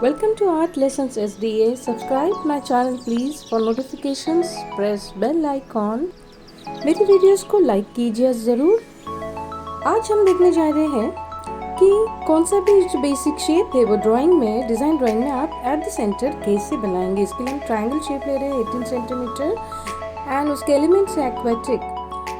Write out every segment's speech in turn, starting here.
Welcome to Art Lessons SDA. Subscribe my channel please for notifications. Press bell icon. मेरी videos को like कीजिए ज़रूर। आज हम देखने जा रहे हैं कि कौन सा भी जो बेसिक शेप है वो ड्राइंग में, डिज़ाइन ड्राइंग में आप एट द सेंटर कैसे बनाएंगे। इसके लिए हम ट्रायंगल शेप ले रहे हैं 18 सेंटीमीटर एंड उसके एलिमेंट्स है एक्वेटिक।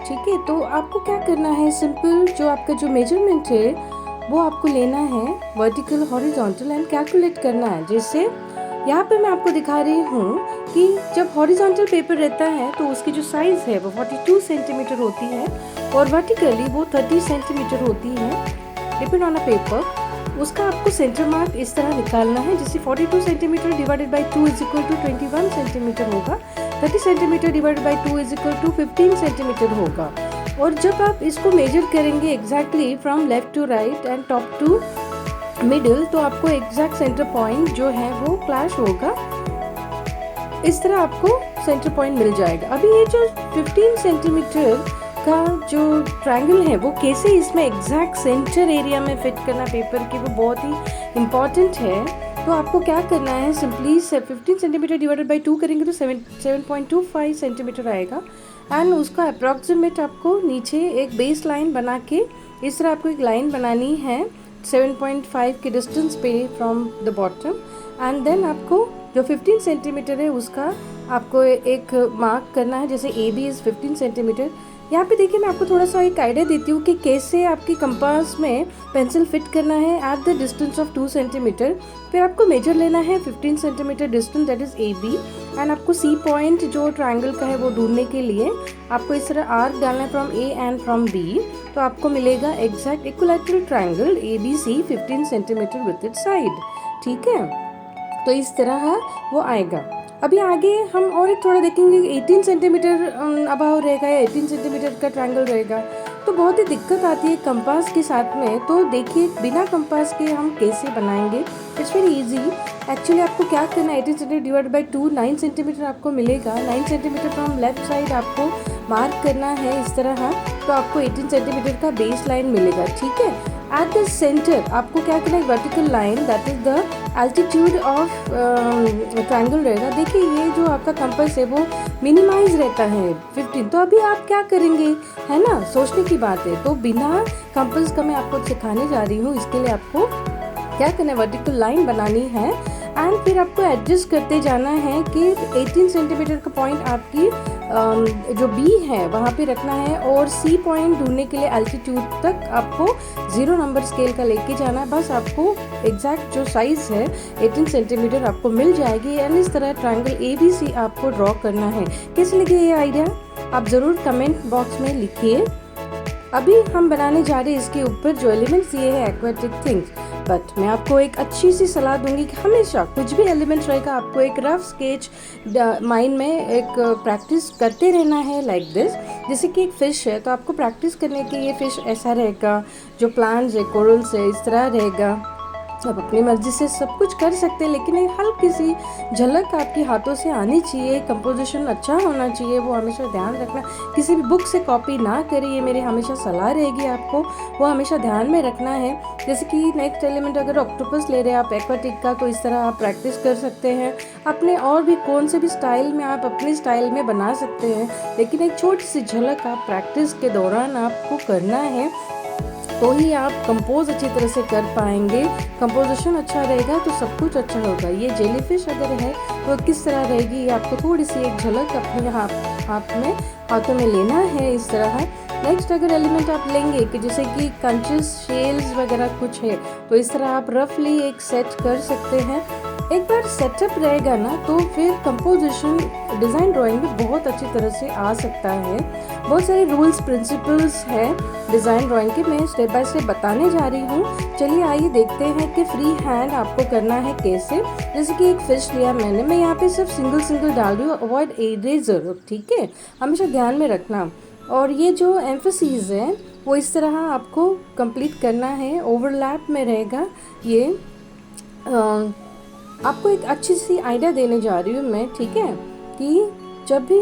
ठीक है, तो आपको क्या करना है, सिंपल जो आपका जो मेजरमेंट है वो आपको लेना है वर्टिकल, हॉरिजॉन्टल एंड कैलकुलेट करना है। जैसे यहाँ पे मैं आपको दिखा रही हूँ कि जब हॉरिजॉन्टल पेपर रहता है तो उसकी जो साइज़ है वो 42 सेंटीमीटर होती है और वर्टिकली वो 30 सेंटीमीटर होती है। डिपेंड ऑन अ पेपर, उसका आपको सेंटर मार्क इस तरह निकालना है। जैसे 42 centimetre divided by 2 is equal to 21 centimetre होगा, 30 centimetre divided by 2 is equal to 15 centimetre होगा। और जब आप इसको मेजर करेंगे exactly from left to right and top to middle, तो आपको एग्जैक्ट सेंटर पॉइंट जो है वो क्लैश होगा। इस तरह आपको सेंटर पॉइंट मिल जाएगा। अभी ये जो 15 सेंटीमीटर का जो ट्रायंगल है वो कैसे इसमें एग्जैक्ट सेंटर एरिया में फिट करना पेपर के, वो बहुत ही इम्पॉर्टेंट है। तो आपको क्या करना है, सिंपली 15 सेंटीमीटर डिवाइडेड बाई 2 करेंगे तो 7.25 सेंटीमीटर आएगा एंड उसका अप्रॉक्सीमेट आपको नीचे एक बेस लाइन बना के इस तरह आपको एक लाइन बनानी है 7.5 के डिस्टेंस पे from the bottom and then आपको जो 15 सेंटीमीटर है उसका आपको एक मार्क करना है। जैसे ए बी इज़ 15 सेंटीमीटर। यहाँ पे देखिए मैं आपको थोड़ा सा एक आइडिया देती हूँ कि कैसे आपकी कंपास में पेंसिल फिट करना है at the distance of 2 centimetre. फिर आपको मेजर लेना है 15 centimetre distance, that is A B, and आपको सी पॉइंट जो ट्रायंगल का है वो ढूंढने के लिए आपको इस तरह आर्क डालना है from A and from B, तो आपको मिलेगा exact equilateral triangle A B C 15 centimetre with it side. ठीक है, तो इस तरह वो आएगा। अभी आगे हम और एक थोड़ा देखेंगे 18 सेंटीमीटर अबाव रहेगा या 18 सेंटीमीटर का ट्रायंगल रहेगा, तो बहुत ही दिक्कत आती है कंपास के साथ में। तो देखिए बिना कंपास के हम कैसे बनाएंगे, इट्स वेरी इजी। एक्चुअली आपको क्या करना है, 18 सेंटीमीटर डिवाइड बाई 2 9 सेंटीमीटर आपको मिलेगा। 9 सेंटीमीटर फ्रॉम लेफ्ट साइड आपको मार्क करना है इस तरह, तो आपको 18 सेंटीमीटर का बेस लाइन मिलेगा। ठीक है, एट द सेंटर आपको क्या करना है, vertical line, that is the altitude of triangle रहेगा। देखिए ये जो आपका कंपास है वो मिनिमाइज रहता है 15। तो अभी आप क्या करेंगे, है ना, सोचने की बात है। तो बिना कंपास का मैं आपको सिखाने जा रही हूँ। इसके लिए आपको क्या करना है, वर्टिकल लाइन बनानी है एंड फिर आपको एडजस्ट करते जाना है कि 18 सेंटीमीटर का पॉइंट आपकी जो बी है वहाँ पे रखना है और सी पॉइंट ढूंढने के लिए एल्टीट्यूड तक आपको 0 नंबर स्केल का लेके जाना है। बस आपको एग्जैक्ट जो साइज़ है 18 सेंटीमीटर आपको मिल जाएगी एंड इस तरह ट्रायंगल ए बी सी आपको ड्रॉ करना है। कैसे लगे ये आइडिया, आप ज़रूर कमेंट बॉक्स में लिखिए। अभी हम बनाने जा रहे हैं इसके ऊपर जो एलिमेंट्स दिए हैं एक्वेटिक थिंग्स, बट मैं आपको एक अच्छी सी सलाह दूंगी कि हमेशा कुछ भी एलिमेंट्स रहेगा आपको एक रफ स्केच माइंड में एक प्रैक्टिस करते रहना है लाइक दिस। जैसे कि एक फ़िश है तो आपको प्रैक्टिस करने के ये फ़िश ऐसा रहेगा, जो प्लांट्स है कोरल्स है इस तरह रहेगा। आप अपनी मर्जी से सब कुछ कर सकते हैं, लेकिन एक हल्की सी झलक आपके हाथों से आनी चाहिए। कंपोजिशन अच्छा होना चाहिए, वो हमेशा ध्यान रखना। किसी भी बुक से कॉपी ना करिए, मेरी हमेशा सलाह रहेगी आपको, वो हमेशा ध्यान में रखना है। जैसे कि नेक्स्ट एलिमेंट अगर ऑक्टोपस ले रहे हैं आप एक्वाटिक का, तो इस तरह आप प्रैक्टिस कर सकते हैं अपने, और भी कौन से भी स्टाइल में आप अपने स्टाइल में बना सकते हैं, लेकिन एक छोटी सी झलक आप प्रैक्टिस के दौरान आपको करना है, तो ही आप कंपोज अच्छी तरह से कर पाएंगे। कंपोजिशन अच्छा रहेगा तो सब कुछ अच्छा होगा। ये जेलीफिश अगर है तो किस तरह रहेगी, ये आपको थोड़ी सी एक झलक अपने हाथों में लेना है इस तरह। नेक्स्ट अगर एलिमेंट आप लेंगे कि जैसे कि कंचेस, शेल्स वगैरह कुछ है, तो इस तरह आप रफली एक सेट कर सकते हैं। एक बार सेटअप रहेगा ना तो फिर कंपोजिशन डिज़ाइन ड्राइंग में बहुत अच्छी तरह से आ सकता है। बहुत सारे रूल्स प्रिंसिपल्स हैं डिज़ाइन ड्राइंग के, मैं स्टेप बाय स्टेप बताने जा रही हूँ। चलिए आइए देखते हैं कि फ्री हैंड आपको करना है कैसे। जैसे कि एक फिश लिया मैंने, मैं यहाँ पे सिर्फ सिंगल डाल रही हूँ, अवॉइड इरेजर। ठीक है, हमेशा ध्यान में रखना। और ये जो एम्फेसिस है वो इस तरह आपको कंप्लीट करना है, ओवरलैप में रहेगा ये। आपको एक अच्छी सी आइडिया देने जा रही हूँ मैं, ठीक है, कि जब भी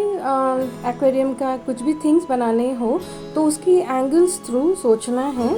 एक्वेरियम का कुछ भी थिंग्स बनाने हो तो उसकी एंगल्स थ्रू सोचना है।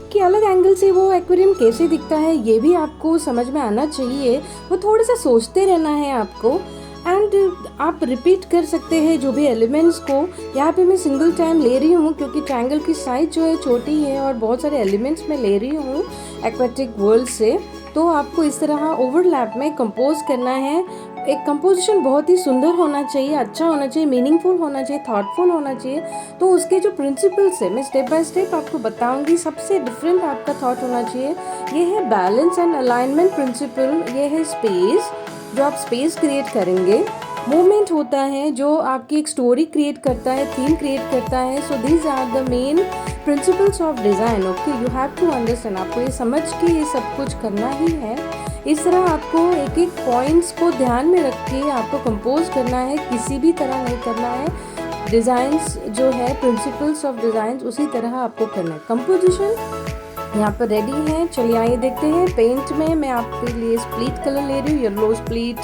कि अलग एंगल से वो एक्वेरियम कैसे दिखता है ये भी आपको समझ में आना चाहिए। वो थोड़ा सा सोचते रहना है आपको। एंड आप रिपीट कर सकते हैं जो भी एलिमेंट्स को। यहाँ पे मैं सिंगल टाइम ले रही हूँ क्योंकि ट्रायंगल की साइज जो है छोटी है और बहुत सारे एलिमेंट्स मैं ले रही हूँ एक्वेटिक वर्ल्ड से। तो आपको इस तरह ओवरलैप में कंपोज करना है। एक कंपोजिशन बहुत ही सुंदर होना चाहिए, अच्छा होना चाहिए, मीनिंगफुल होना चाहिए, थॉटफुल होना चाहिए। तो उसके जो प्रिंसिपल्स है मैं स्टेप बाय स्टेप आपको बताऊंगी। सबसे डिफरेंट आपका थॉट होना चाहिए। ये है बैलेंस एंड अलाइनमेंट प्रिंसिपल, ये है स्पेस, जो आप स्पेस क्रिएट करेंगे। मूवमेंट होता है जो आपकी एक स्टोरी क्रिएट करता है, थीम क्रिएट करता है। So these are the main principles of design. Okay, you have to understand. आपको ये समझ के ये सब कुछ करना ही है। इस तरह आपको एक एक पॉइंट्स को ध्यान में रख के आपको कंपोज करना है, किसी भी तरह नहीं करना है। डिज़ाइंस जो है प्रिंसिपल्स ऑफ डिज़ाइंस उसी तरह आपको करना है। कंपोजिशन यहाँ पर रेडी है। चलिए आइए देखते हैं। पेंट में मैं आपके लिए स्प्लिट कलर ले रही हूँ, येलो स्प्लिट,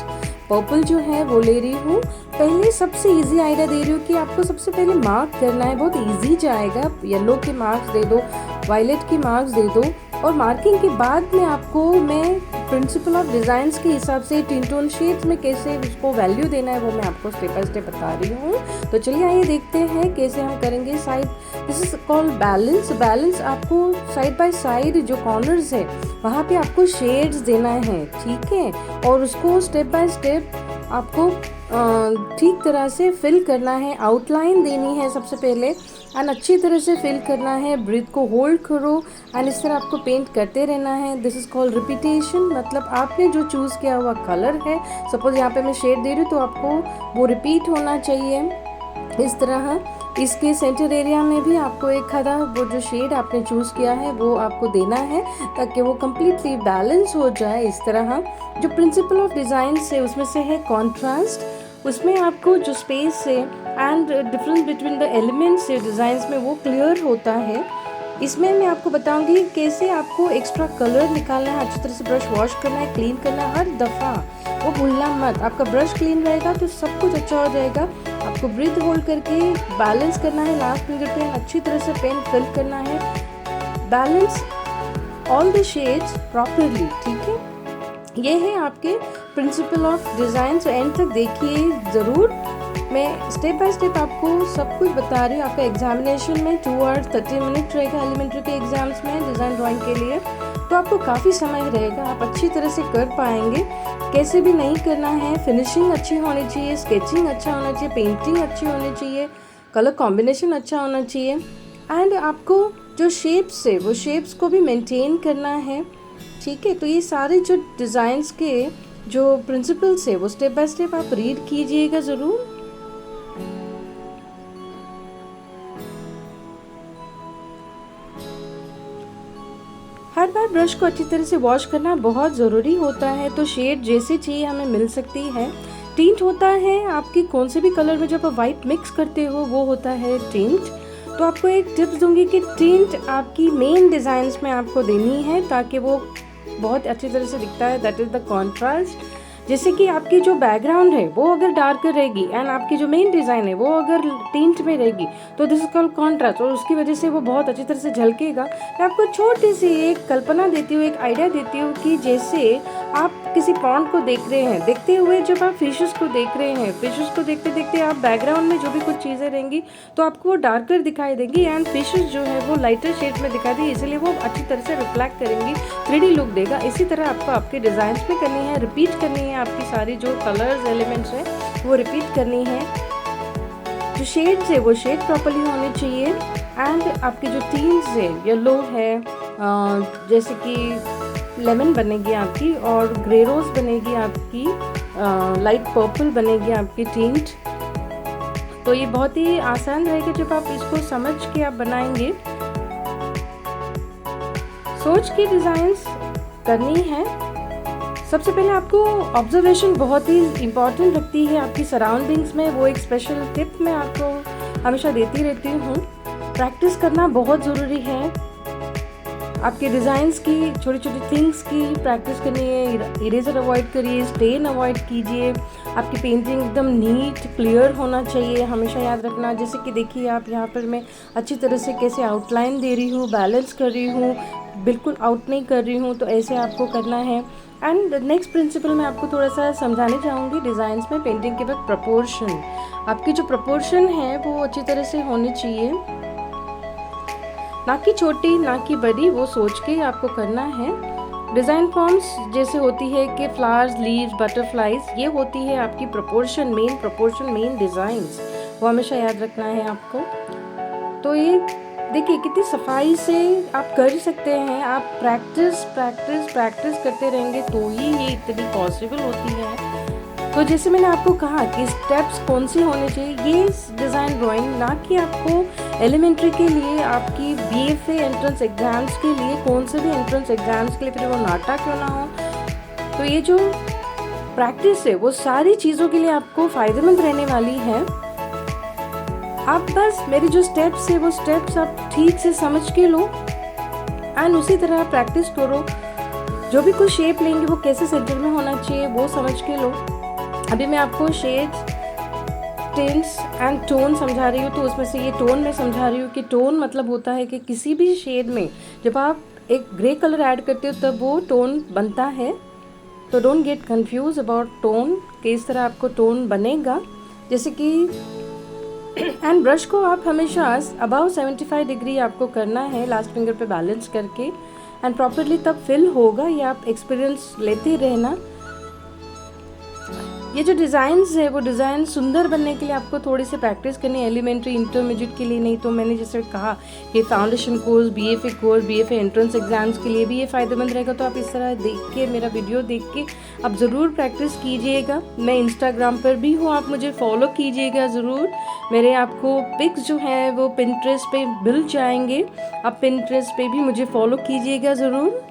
पर्पल जो है वो ले रही हूँ। पहले सबसे इजी आइडिया दे रही हूँ कि आपको सबसे पहले मार्क करना है। बहुत इजी जाएगा। येलो के मार्क्स दे दो, वायलेट के मार्क्स दे दो, और मार्किंग के बाद में आपको मैं प्रिंसिपल ऑफ डिज़ाइंस के हिसाब से टिन टोन शेड्स में कैसे उसको वैल्यू देना है वो मैं आपको स्टेप बाय स्टेप बता रही हूँ। तो चलिए आइए देखते हैं कैसे हम करेंगे। Side, this is called balance. Balance आपको साइड बाय साइड जो कॉर्नर्स है वहाँ पे आपको शेड्स देना है, ठीक है। और उसको स्टेप बाय स्टेप आपको ठीक तरह से फिल करना है। आउटलाइन देनी है सबसे पहले एंड अच्छी तरह से फिल करना है। ब्रीथ को होल्ड करो एंड इस तरह आपको पेंट करते रहना है। This is called repetition. मतलब आपने जो चूज़ किया हुआ कलर है, सपोज यहाँ पे मैं शेड दे रही हूँ तो आपको वो रिपीट होना चाहिए इस तरह। इसके सेंटर एरिया में भी आपको एक आधा वो जो शेड आपने चूज़ किया है वो आपको देना है ताकि वो कम्प्लीटली बैलेंस हो जाए इस तरह। जो प्रिंसिपल ऑफ डिज़ाइन से उसमें से है कॉन्ट्रास्ट। उसमें आपको जो स्पेस है and difference between the elements है डिज़ाइंस में वो क्लियर होता है। इसमें मैं आपको बताऊंगी कैसे आपको एक्स्ट्रा कलर निकालना है। अच्छी तरह से ब्रश वॉश करना है, क्लीन करना है हर दफ़ा, वो भूलना मत। आपका ब्रश क्लीन रहेगा तो सब कुछ अच्छा हो जाएगा। आपको ब्रीथ होल्ड करके बैलेंस करना है। लास्ट फिंगर पे अच्छी तरह से पेन फिल करना है। Balance all the shades properly, ठीक है। ये है आपके प्रिंसिपल ऑफ डिज़ाइन। तो एंड तक देखिए ज़रूर। मैं स्टेप बाय स्टेप आपको सब कुछ बता रही हूँ। आपका एग्जामिनेशन में 2 आवर्स 30 मिनट रहेगा एलिमेंट्री के एग्जाम्स में डिज़ाइन ड्राइंग के लिए। तो आपको काफ़ी समय रहेगा, आप अच्छी तरह से कर पाएंगे। कैसे भी नहीं करना है, फिनिशिंग अच्छी होनी चाहिए, स्केचिंग अच्छा होना चाहिए, पेंटिंग अच्छी होनी चाहिए, कलर कॉम्बिनेशन अच्छा होना चाहिए एंड आपको जो शेप्स है वो शेप्स को भी मेंटेन करना है, ठीक है। तो ये सारे जो डिज़ाइंस के जो प्रिंसिपल्स है वो स्टेप बाय स्टेप आप रीड कीजिएगा ज़रूर। हर बार ब्रश को अच्छी तरह से वॉश करना बहुत ज़रूरी होता है। तो शेड जैसे चाहिए हमें मिल सकती है। टिंट होता है आपकी कोई से भी कलर में जब आप वाइट मिक्स करते हो वो होता है टिंट। तो आपको एक टिप्स दूंगी कि टिंट आपकी मेन डिज़ाइंस में आपको देनी है ताकि वो बहुत अच्छी तरह से दिखता है। That is the contrast. जैसे कि आपकी जो बैकग्राउंड है वो अगर डार्कर रहेगी एंड आपकी जो मेन डिज़ाइन है वो अगर टिंट में रहेगी तो दिस इज कॉल्ड कॉन्ट्रास्ट, और उसकी वजह से वो बहुत अच्छी तरह से झलकेगा। मैं आपको छोटी सी एक कल्पना देती हूँ, एक आइडिया देती हूँ कि जैसे आप किसी पॉन्ड को देख रहे हैं, देखते हुए जब आप फिशेस को देख रहे हैं, फिशेस को देखते देखते आप बैकग्राउंड में जो भी कुछ चीज़ें रहेंगी तो आपको वो डार्कर दिखाई देंगी एंड फिशेस जो है वो लाइटर शेड में दिखाई देगी, इसलिए वो अच्छी तरह से रिफ्लेक्ट करेंगी, 3D लुक देगा। इसी तरह आपको आपके डिज़ाइंस में करनी है, रिपीट करनी है। आपकी सारी जो कलर्स एलिमेंट्स हैं वो रिपीट करनी है। जो शेड्स है वो शेड प्रॉपर्ली होने चाहिए एंड आपकी जो थीम्स है, येलो है, जैसे कि लेमन बनेगी आपकी, और ग्रे रोज बनेगी आपकी, लाइट पर्पल बनेगी आपकी टिंट। तो ये बहुत ही आसान रहेगा जब आप इसको समझ के आप बनाएंगे। सोच के डिज़ाइंस करनी है। सबसे पहले आपको ऑब्जर्वेशन बहुत ही इम्पॉर्टेंट लगती है आपकी सराउंडिंग्स में, वो एक स्पेशल टिप मैं आपको हमेशा देती रहती हूँ। प्रैक्टिस करना बहुत ज़रूरी है। आपके डिज़ाइंस की छोटी छोटी थिंग्स की प्रैक्टिस करनी है। इरेजर अवॉइड करिए, स्टेन अवॉइड कीजिए। आपकी पेंटिंग एकदम नीट क्लियर होना चाहिए, हमेशा याद रखना। जैसे कि देखिए आप यहाँ पर मैं अच्छी तरह से कैसे आउटलाइन दे रही हूँ, बैलेंस कर रही हूँ, बिल्कुल आउट नहीं कर रही हूँ, तो ऐसे आपको करना है। एंड नेक्स्ट प्रिंसिपल मैं आपको थोड़ा सा समझाने चाहूँगी डिज़ाइंस में पेंटिंग के वक्त। प्रपोर्शन, आपकी जो प्रपोर्शन है वो अच्छी तरह से होनी चाहिए, ना कि छोटी ना कि बड़ी, वो सोच के आपको करना है। डिज़ाइन फॉर्म्स जैसे होती है कि फ्लावर्स, लीव्स, बटरफ्लाइज, ये होती है आपकी प्रपोर्शन, मेन डिज़ाइंस, वो हमेशा याद रखना है आपको। तो ये देखिए कितनी सफाई से आप कर सकते हैं। आप प्रैक्टिस करते रहेंगे तो ही ये इतनी पॉसिबल होती है। तो जैसे मैंने आपको कहा कि स्टेप्स कौन से होने चाहिए, ये डिज़ाइन ड्राइंग ना कि आपको एलिमेंट्री के लिए, आपकी बीएफए एंट्रेंस एग्जाम्स के लिए, कौन से भी एंट्रेंस एग्जाम्स के लिए, फिर वो नाटा क्यों ना हो, तो ये जो प्रैक्टिस है वो सारी चीज़ों के लिए आपको फ़ायदेमंद रहने वाली है। आप बस मेरी जो स्टेप्स है वो स्टेप्स आप ठीक से समझ के लो एंड उसी तरह प्रैक्टिस करो। जो भी कोई शेप लेंगे वो कैसे सेंटर में होना चाहिए वो समझ के लो। अभी मैं आपको शेड्स, टिंट्स एंड टोन समझा रही हूँ, तो उसमें से ये टोन मैं समझा रही हूँ कि टोन मतलब होता है कि किसी भी शेड में जब आप एक ग्रे कलर ऐड करते हो तब वो टोन बनता है। तो don't get confuse about tone, कि इस तरह आपको टोन बनेगा। जैसे कि एंड ब्रश को आप हमेशा अबाउ 75 डिग्री आपको करना है, लास्ट फिंगर पे बैलेंस करके, एंड प्रॉपरली तब फिल होगा। ये आप एक्सपीरियंस लेते रहना। ये जो डिज़ाइंस है वो डिज़ाइन सुंदर बनने के लिए आपको थोड़ी सी प्रैक्टिस करनी है, एलिमेंट्री इंटरमीडिएट के लिए नहीं तो मैंने जैसे कहा कि foundation course, BFA entrance exams के लिए भी ये फ़ायदेमंद रहेगा। तो आप इस तरह देख के, मेरा वीडियो देख के आप ज़रूर प्रैक्टिस कीजिएगा। मैं इंस्टाग्राम पर भी हूँ, आप मुझे फॉलो कीजिएगा ज़रूर। मेरे आपको पिक्स जो हैं वो पिंटरेस्ट पे मिल जाएंगे, आप पिंटरेस्ट पे भी मुझे फॉलो कीजिएगा ज़रूर।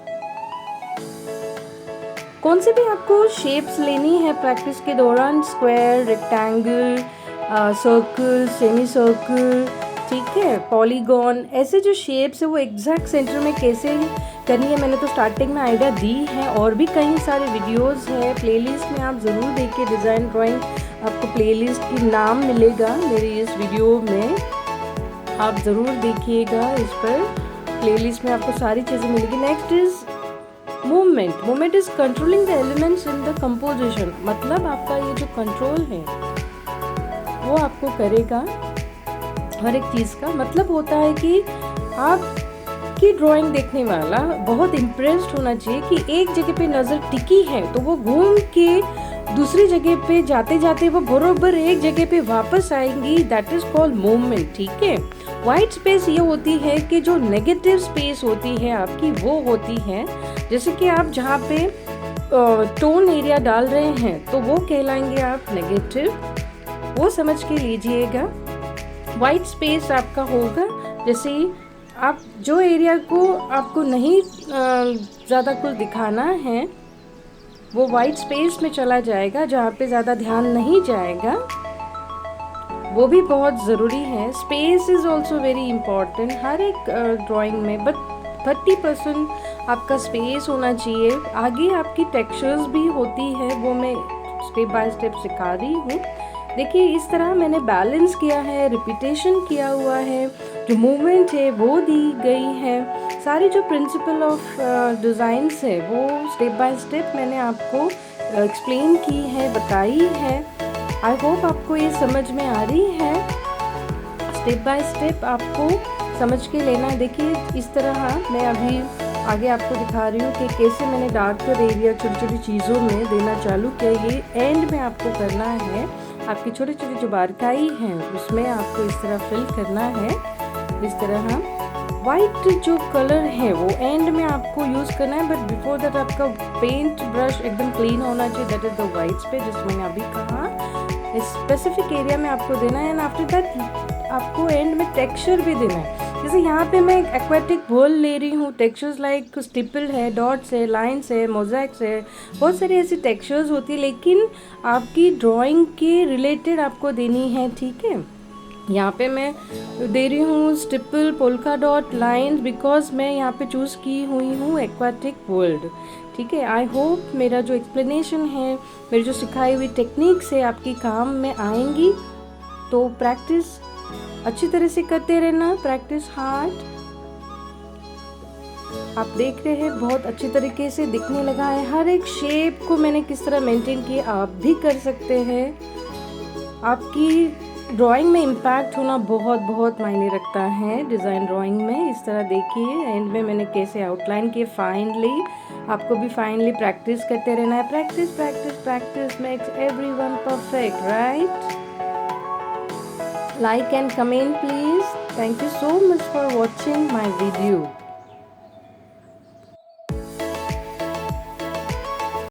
कौन से भी आपको शेप्स लेनी है प्रैक्टिस के दौरान, square, rectangle, circle, semi circle, ठीक है, पॉलीगॉन, ऐसे जो शेप्स है वो एग्जैक्ट सेंटर में कैसे करनी है मैंने तो स्टार्टिंग में आइडिया दी है। और भी कई सारे वीडियोस है, प्लेलिस्ट में आप ज़रूर देखिए। डिज़ाइन ड्राइंग आपको प्लेलिस्ट की नाम मिलेगा मेरी इस वीडियो में, आप ज़रूर देखिएगा। इस पर प्लेलिस्ट में आपको सारी चीज़ें मिलेगी। Next is movement is controlling the elements in the composition, मतलब आपका ये जो कंट्रोल है वो आपको करेगा हर एक चीज़ का। मतलब होता है कि आपकी ड्राइंग देखने वाला बहुत इम्प्रेस्ड होना चाहिए कि एक जगह पे नज़र टिकी है तो वो घूम के दूसरी जगह पे जाते जाते वो बरोबर एक जगह पे वापस आएंगी। दैट इज कॉल्ड मूवमेंट, ठीक है। वाइट स्पेस ये होती है कि जो नेगेटिव स्पेस होती है आपकी वो होती है, जैसे कि आप जहाँ पे टोन एरिया डाल रहे हैं तो वो कहलाएंगे आप नेगेटिव, वो समझ के लीजिएगा। वाइट स्पेस आपका होगा, जैसे आप जो एरिया को आपको नहीं ज़्यादा कुछ दिखाना है वो वाइट स्पेस में चला जाएगा, जहाँ पे ज़्यादा ध्यान नहीं जाएगा, वो भी बहुत ज़रूरी है। Space is also very important हर एक ड्राइंग में, बट 30% आपका स्पेस होना चाहिए। आगे आपकी टेक्सचर्स भी होती है, वो मैं स्टेप बाय स्टेप सिखा रही हूँ। देखिए इस तरह मैंने बैलेंस किया है, रिपीटेशन किया हुआ है, जो मूवमेंट है वो दी गई है, सारी जो प्रिंसिपल ऑफ डिज़ाइंस है वो स्टेप बाय स्टेप मैंने आपको एक्सप्लेन की है, बताई है। आई होप आपको ये समझ में आ रही है। स्टेप बाय स्टेप आपको समझ के लेना है। देखिए इस तरह मैं अभी आगे आपको दिखा रही हूँ कि कैसे मैंने डार्कर एरिया छोटी छोटी चीज़ों में देना चालू किया। ये एंड में आपको करना है, आपकी छोटी छोटी जो बारीकाई हैं उसमें आपको इस तरह फिल करना है। इस तरह वाइट जो कलर है वो एंड में आपको यूज़ करना है, बट बिफोर दैट आपका पेंट ब्रश एकदम क्लीन होना चाहिए। That is the white space जिसमें मैंने अभी कहा, स्पेसिफिक एरिया में आपको देना है। एंड आफ्टर दैट आपको एंड में टेक्सचर भी देना है। जैसे यहाँ पे मैं एक्वाटिक वर्ल्ड ले रही हूँ, टेक्सचर्स लाइक स्टिपल है, डॉट्स है, लाइन्स है, मोज़ेक्स है, बहुत सारी ऐसी टेक्सचर्स होती है, लेकिन आपकी ड्राइंग के रिलेटेड आपको देनी है, ठीक है। यहाँ पे मैं दे रही हूँ steeple polka dot line, because मैं यहाँ पे चूज़ की हुई हूँ एक्वाटिक वर्ल्ड। ठीक है, आई होप मेरा जो एक्सप्लेनेशन है, मेरी जो सिखाई हुई टेक्निक्स है आपकी काम में आएंगी। तो प्रैक्टिस अच्छी तरह से करते रहना, प्रैक्टिस हार्ड। आप देख रहे हैं बहुत अच्छी तरीके से दिखने लगा है। हर एक शेप को मैंने किस तरह मेंटेन किया, आप भी कर सकते हैं। आपकी ड्राइंग में इम्पैक्ट होना बहुत बहुत मायने रखता है डिज़ाइन ड्राइंग में। इस तरह देखिए एंड में मैंने कैसे आउटलाइन किए फाइनली। आपको भी फाइनली प्रैक्टिस करते रहना है। Practice practice practice makes everyone perfect, right? Like and comment please. Thank you so much for watching my video.